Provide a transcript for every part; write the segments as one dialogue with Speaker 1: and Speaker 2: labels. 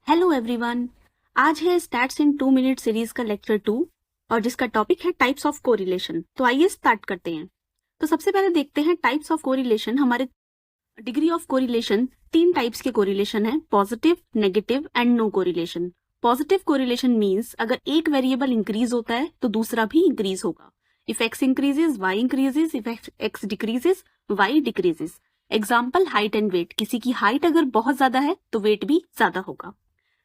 Speaker 1: Hello everyone. आज है stats इन 2 minute series का लेक्चर 2 और जिसका टॉपिक है टाइप्स ऑफ कोरिलेशन। तो आइए स्टार्ट करते हैं। तो सबसे पहले देखते हैं टाइप्स ऑफ कोरिलेशन। हमारे डिग्री ऑफ कोरिलेशन 3 टाइप्स के कोरिलेशन है, positive, negative and no correlation. Positive correlation means अगर एक वेरिएबल इंक्रीज होता है तो दूसरा भी इंक्रीज होगा। If X increases Y increases, if X decreases Y decreases. Example height and weight, किसी की हाइट अगर बहुत ज्यादा है तो वेट भी ज्यादा होगा।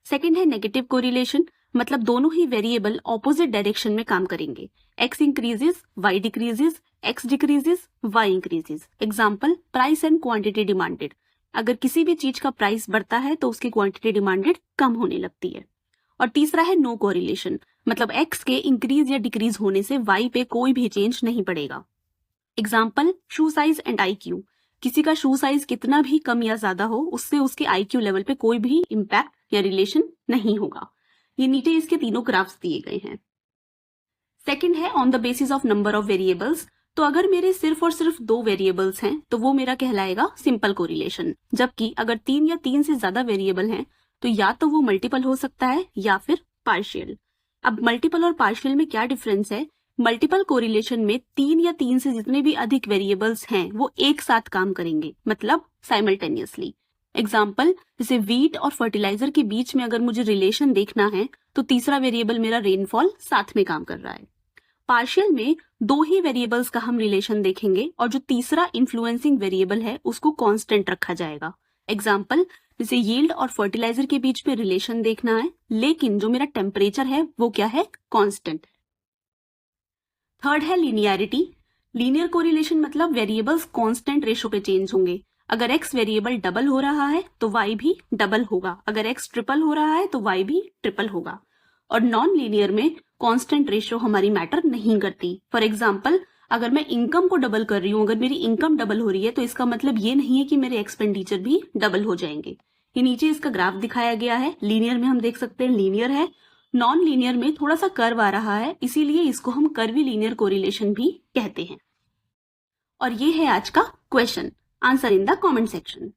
Speaker 1: सेकेंड है नेगेटिव कोरिलेशन, मतलब दोनों ही वेरिएबल ऑपोजिट डायरेक्शन में काम करेंगे। X increases Y decreases, X decreases Y increases. Example price and quantity demanded, अगर किसी भी चीज का प्राइस बढ़ता है तो उसकी क्वांटिटी डिमांडेड कम होने लगती है। और तीसरा है नो कोरिलेशन, मतलब एक्स के इंक्रीज या डिक्रीज होने से वाई पे कोई भी चेंज नहीं पड़ेगा। Example shoe size and IQ, किसी का शू साइज कितना भी कम या ज्यादा हो उससे उसके IQ लेवल पे कोई भी इम्पैक्ट या रिलेशन नहीं होगा। ये नीचे इसके तीनों ग्राफ्स दिए गए हैं। सेकंड है on the basis of number of variables, तो अगर मेरे सिर्फ और सिर्फ 2 वेरिएबल्स हैं तो वो मेरा कहलाएगा सिंपल कोरिलेशन। जबकि अगर 3 या 3 से ज्यादा वेरिएबल हैं तो या तो वो मल्टीपल हो सकता है या फिर पार्शियल। अब मल्टीपल और पार्शियल में क्या डिफरेंस है? मल्टीपल कोरिलेशन में 3 या 3 से जितने भी अधिक वेरिएबल्स हैं वो एक साथ काम करेंगे, मतलब साइमल्टेनियसली। एग्जाम्पल जैसे वीट और फर्टिलाइजर के बीच में अगर मुझे रिलेशन देखना है तो तीसरा वेरिएबल मेरा रेनफॉल साथ में काम कर रहा है। पार्शियल में 2 ही वेरिएबल्स का हम रिलेशन देखेंगे और जो तीसरा इन्फ्लुएंसिंग वेरिएबल है उसको कांस्टेंट रखा जाएगा। एग्जाम्पल जैसे यील्ड और फर्टिलाइजर के बीच में रिलेशन देखना है, लेकिन जो मेरा टेम्परेचर है वो क्या है? कांस्टेंट। थर्ड है लीनियरिटी। लीनियर कोरिलेशन मतलब वेरिएबल्स कांस्टेंट रेशो पे चेंज होंगे। अगर x वेरिएबल डबल हो रहा है तो y भी डबल होगा, अगर x ट्रिपल हो रहा है तो y भी ट्रिपल होगा। और नॉन लीनियर में कांस्टेंट रेशो हमारी मैटर नहीं करती। फॉर एग्जाम्पल अगर मैं इनकम को डबल कर रही हूँ, अगर मेरी इनकम डबल हो रही है तो इसका मतलब ये नहीं है कि मेरे एक्सपेंडिचर भी डबल हो जाएंगे। ये नीचे इसका ग्राफ दिखाया गया है। लीनियर में हम देख सकते हैं लीनियर है, नॉन लीनियर में थोड़ा सा कर्व आ रहा है, इसीलिए इसको हम कर्वी लीनियर कोरिलेशन भी कहते हैं। और ये है आज का question, answer in the comment section.